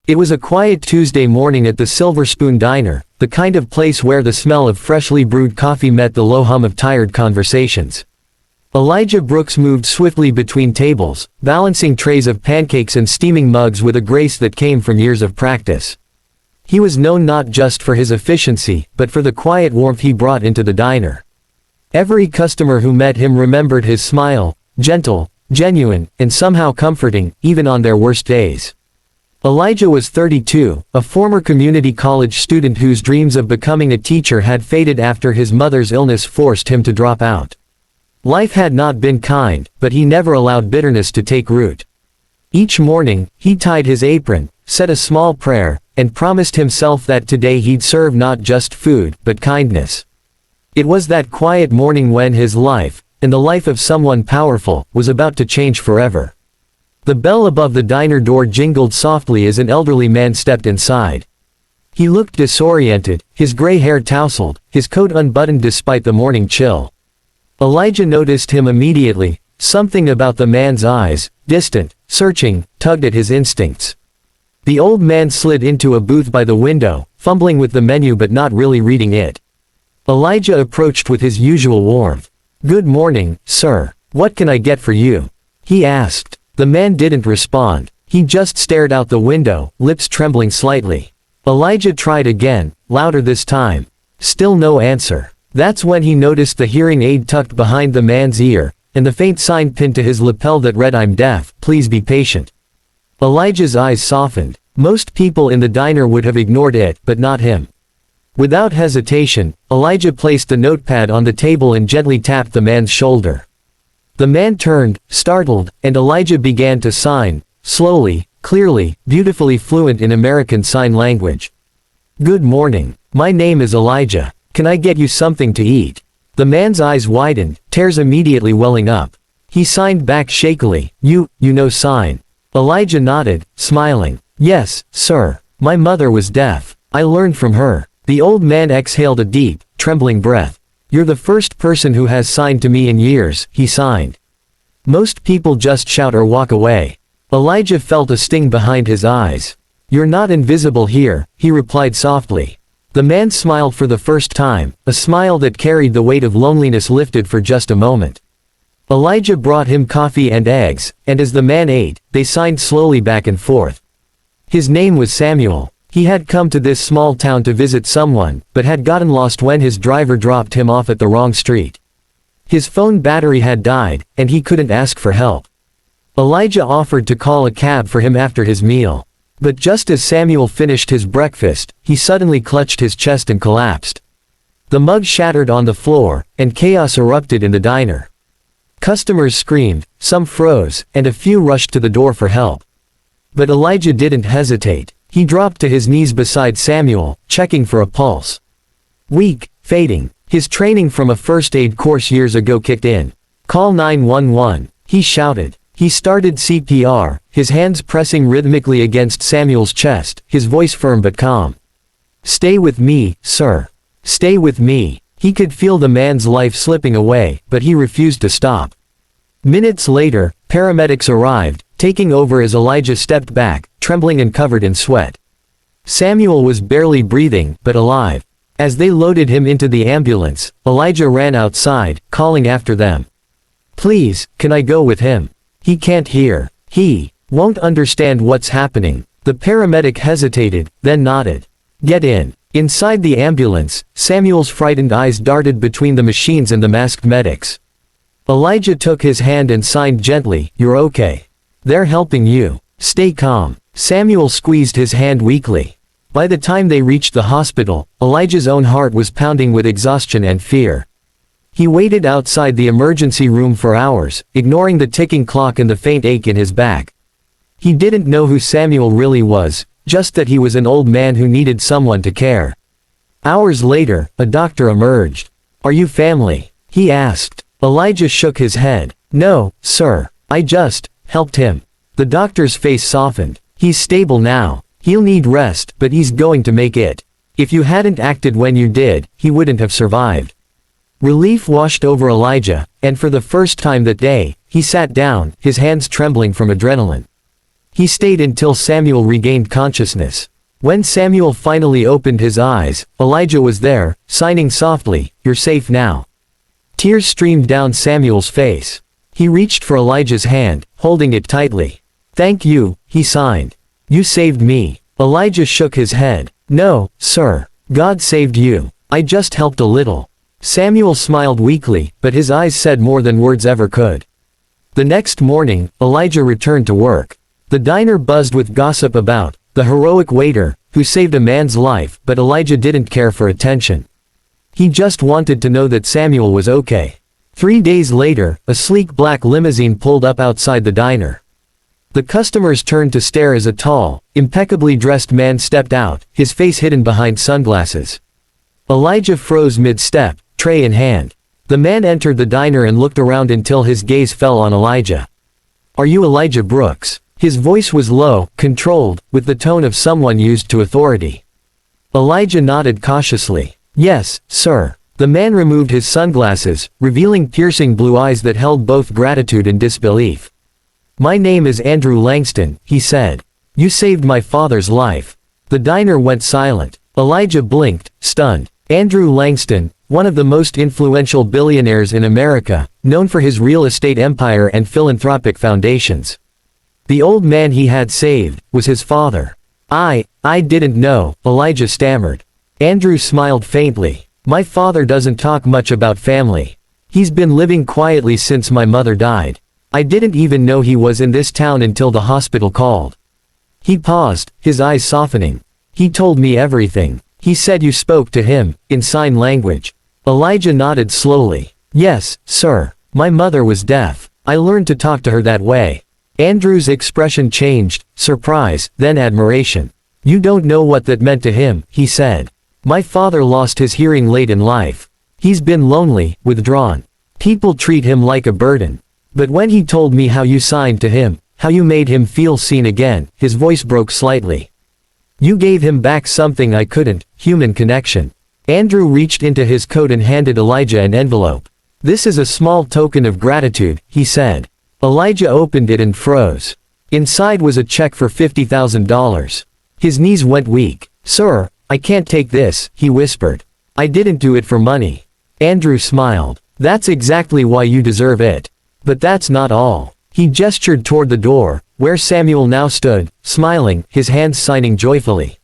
It was a quiet Tuesday morning at the Silver Spoon Diner, the kind of place where the smell of freshly brewed coffee met the low hum of tired conversations. Elijah Brooks moved swiftly between tables, balancing trays of pancakes and steaming mugs with a grace that came from years of practice. He was known not just for his efficiency, but for the quiet warmth he brought into the diner. Every customer who met him remembered his smile, gentle, genuine, and somehow comforting, even on their worst days. Elijah was 32, a former community college student whose dreams of becoming a teacher had faded after his mother's illness forced him to drop out. Life had not been kind, but he never allowed bitterness to take root. Each morning, he tied his apron, said a small prayer, and promised himself that today he'd serve not just food, but kindness. It was that quiet morning when his life, and the life of someone powerful, was about to change forever. The bell above the diner door jingled softly as an elderly man stepped inside. He looked disoriented, his gray hair tousled, his coat unbuttoned despite the morning chill. Elijah noticed him immediately. Something about the man's eyes, distant, searching, tugged at his instincts. The old man slid into a booth by the window, fumbling with the menu but not really reading it. Elijah approached with his usual warmth. "Good morning, sir. What can I get for you?" he asked. The man didn't respond. He just stared out the window, lips trembling slightly. Elijah tried again, louder this time. Still no answer. That's when he noticed the hearing aid tucked behind the man's ear, and the faint sign pinned to his lapel that read, "I'm deaf, please be patient." Elijah's eyes softened. Most people in the diner would have ignored it, but not him. Without hesitation, Elijah placed the notepad on the table and gently tapped the man's shoulder. The man turned, startled, and Elijah began to sign, slowly, clearly, beautifully fluent in American Sign Language. "Good morning. My name is Elijah. Can I get you something to eat?" The man's eyes widened, tears immediately welling up. He signed back shakily, You know sign." Elijah nodded, smiling. "Yes, sir. My mother was deaf. I learned from her." The old man exhaled a deep, trembling breath. "You're the first person who has signed to me in years," he signed. Most people just shout or walk away. Elijah felt a sting behind his eyes. "You're not invisible here," he replied softly. The man smiled for the first time, a smile that carried the weight of loneliness lifted for just a moment. Elijah brought him coffee and eggs, and as the man ate, they signed slowly back and forth. His name was Samuel. He had come to this small town to visit someone, but had gotten lost when his driver dropped him off at the wrong street. His phone battery had died, and he couldn't ask for help. Elijah offered to call a cab for him after his meal. But just as Samuel finished his breakfast, he suddenly clutched his chest and collapsed. The mug shattered on the floor, and chaos erupted in the diner. Customers screamed, some froze, and a few rushed to the door for help. But Elijah didn't hesitate. He dropped to his knees beside Samuel, checking for a pulse. Weak, fading. His training from a first aid course years ago kicked in. "Call 911, he shouted. He started CPR, his hands pressing rhythmically against Samuel's chest, his voice firm but calm. "Stay with me, sir. Stay with me." He could feel the man's life slipping away, but he refused to stop. Minutes later, paramedics arrived, taking over as Elijah stepped back, trembling and covered in sweat. Samuel was barely breathing, but alive. As they loaded him into the ambulance, Elijah ran outside, calling after them. "Please, can I go with him? He can't hear. He won't understand what's happening." The paramedic hesitated, then nodded. "Get in." Inside the ambulance, Samuel's frightened eyes darted between the machines and the masked medics. Elijah took his hand and signed gently, "You're okay. They're helping you. Stay calm." Samuel squeezed his hand weakly. By the time they reached the hospital, Elijah's own heart was pounding with exhaustion and fear. He waited outside the emergency room for hours, ignoring the ticking clock and the faint ache in his back. He didn't know who Samuel really was, just that he was an old man who needed someone to care. Hours later, a doctor emerged. "Are you family?" he asked. Elijah shook his head. "No, sir. I just helped him." The doctor's face softened. "He's stable now. He'll need rest, but he's going to make it. If you hadn't acted when you did, he wouldn't have survived." Relief washed over Elijah, and for the first time that day, he sat down, his hands trembling from adrenaline. He stayed until Samuel regained consciousness. When Samuel finally opened his eyes, Elijah was there, signing softly, "You're safe now." Tears streamed down Samuel's face. He reached for Elijah's hand, holding it tightly. "Thank you," he signed. "You saved me." Elijah shook his head. "No, sir. God saved you. I just helped a little." Samuel smiled weakly, but his eyes said more than words ever could. The next morning, Elijah returned to work. The diner buzzed with gossip about the heroic waiter, who saved a man's life, but Elijah didn't care for attention. He just wanted to know that Samuel was okay. 3 days later, a sleek black limousine pulled up outside the diner. The customers turned to stare as a tall, impeccably dressed man stepped out, his face hidden behind sunglasses. Elijah froze mid-step, tray in hand. The man entered the diner and looked around until his gaze fell on Elijah. "Are you Elijah Brooks?" His voice was low, controlled, with the tone of someone used to authority. Elijah nodded cautiously. "Yes, sir." The man removed his sunglasses, revealing piercing blue eyes that held both gratitude and disbelief. "My name is Andrew Langston," he said. "You saved my father's life." The diner went silent. Elijah blinked, stunned. Andrew Langston, one of the most influential billionaires in America, known for his real estate empire and philanthropic foundations. The old man he had saved was his father. I didn't know," Elijah stammered. Andrew smiled faintly. "My father doesn't talk much about family. He's been living quietly since my mother died. I didn't even know he was in this town until the hospital called." He paused, his eyes softening. "He told me everything. He said you spoke to him, in sign language." Elijah nodded slowly. "Yes, sir. My mother was deaf. I learned to talk to her that way." Andrew's expression changed, surprise, then admiration. "You don't know what that meant to him," he said. "My father lost his hearing late in life. He's been lonely, withdrawn. People treat him like a burden. But when he told me how you signed to him, how you made him feel seen again," his voice broke slightly. "You gave him back something I couldn't, human connection." Andrew reached into his coat and handed Elijah an envelope. "This is a small token of gratitude," he said. Elijah opened it and froze. Inside was a check for $50,000. His knees went weak. "Sir, I can't take this," he whispered. "I didn't do it for money." Andrew smiled. "That's exactly why you deserve it. But that's not all." He gestured toward the door, where Samuel now stood, smiling, his hands signing joyfully.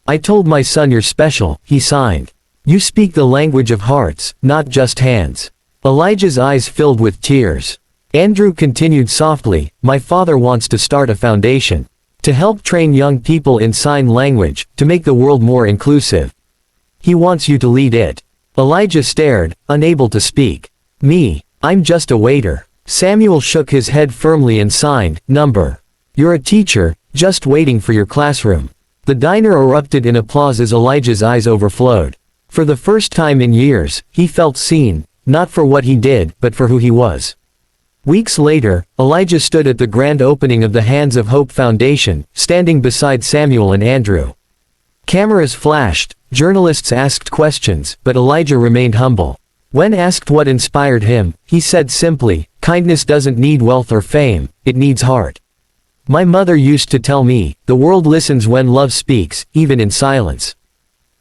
"I told my son you're special," he signed. "You speak the language of hearts, not just hands." Elijah's eyes filled with tears. Andrew continued softly, "My father wants to start a foundation. To help train young people in sign language, to make the world more inclusive. He wants you to lead it." Elijah stared, unable to speak. "Me? I'm just a waiter." Samuel shook his head firmly and signed, "Number. You're a teacher, just waiting for your classroom." The diner erupted in applause as Elijah's eyes overflowed. For the first time in years, he felt seen, not for what he did, but for who he was. Weeks later, Elijah stood at the grand opening of the Hands of Hope Foundation, standing beside Samuel and Andrew. Cameras flashed, journalists asked questions, but Elijah remained humble. When asked what inspired him, he said simply, "Kindness doesn't need wealth or fame, it needs heart. My mother used to tell me, the world listens when love speaks, even in silence."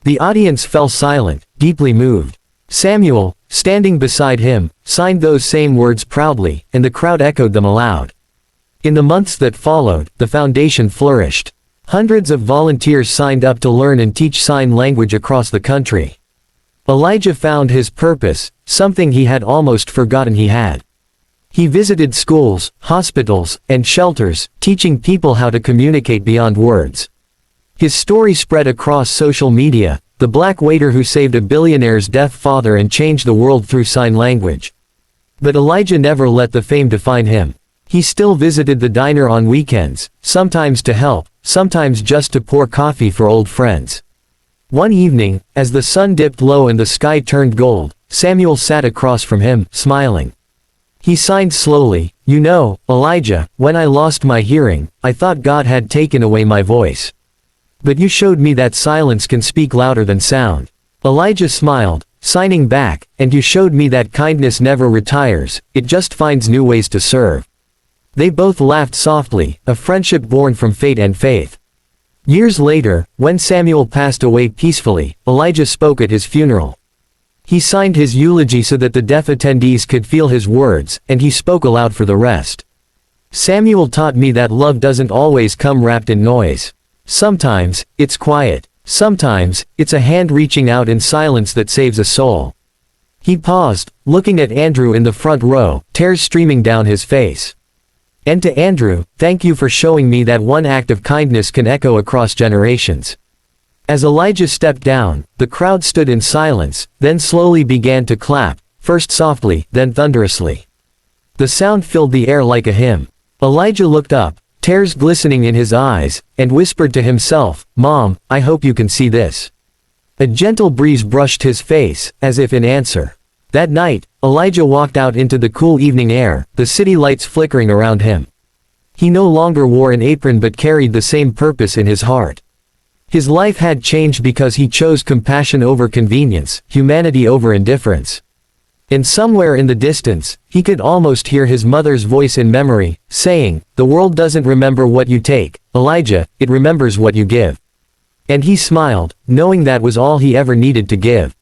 The audience fell silent, deeply moved. Samuel, standing beside him, signed those same words proudly, and the crowd echoed them aloud. In the months that followed, the foundation flourished. Hundreds of volunteers signed up to learn and teach sign language across the country. Elijah found his purpose, something he had almost forgotten he had. He visited schools, hospitals, and shelters, teaching people how to communicate beyond words. His story spread across social media, the black waiter who saved a billionaire's deaf father and changed the world through sign language. But Elijah never let the fame define him. He still visited the diner on weekends, sometimes to help, sometimes just to pour coffee for old friends. One evening, as the sun dipped low and the sky turned gold, Samuel sat across from him, smiling. He signed slowly, "You know, Elijah, when I lost my hearing, I thought God had taken away my voice. But you showed me that silence can speak louder than sound." Elijah smiled, signing back, "And you showed me that kindness never retires, it just finds new ways to serve." They both laughed softly, a friendship born from fate and faith. Years later, when Samuel passed away peacefully, Elijah spoke at his funeral. He signed his eulogy so that the deaf attendees could feel his words, and he spoke aloud for the rest. Samuel taught me that love doesn't always come wrapped in noise. Sometimes, it's quiet. Sometimes, it's a hand reaching out in silence that saves a soul. He paused, looking at Andrew in the front row, tears streaming down his face. And to Andrew, thank you for showing me that one act of kindness can echo across generations. As Elijah stepped down, the crowd stood in silence, then slowly began to clap, first softly, then thunderously. The sound filled the air like a hymn. Elijah looked up, tears glistening in his eyes, and whispered to himself, "Mom, I hope you can see this." A gentle breeze brushed his face, as if in answer. That night, Elijah walked out into the cool evening air, the city lights flickering around him. He no longer wore an apron but carried the same purpose in his heart. His life had changed because he chose compassion over convenience, humanity over indifference. And somewhere in the distance, he could almost hear his mother's voice in memory, saying, "The world doesn't remember what you take, Elijah, it remembers what you give." And he smiled, knowing that was all he ever needed to give.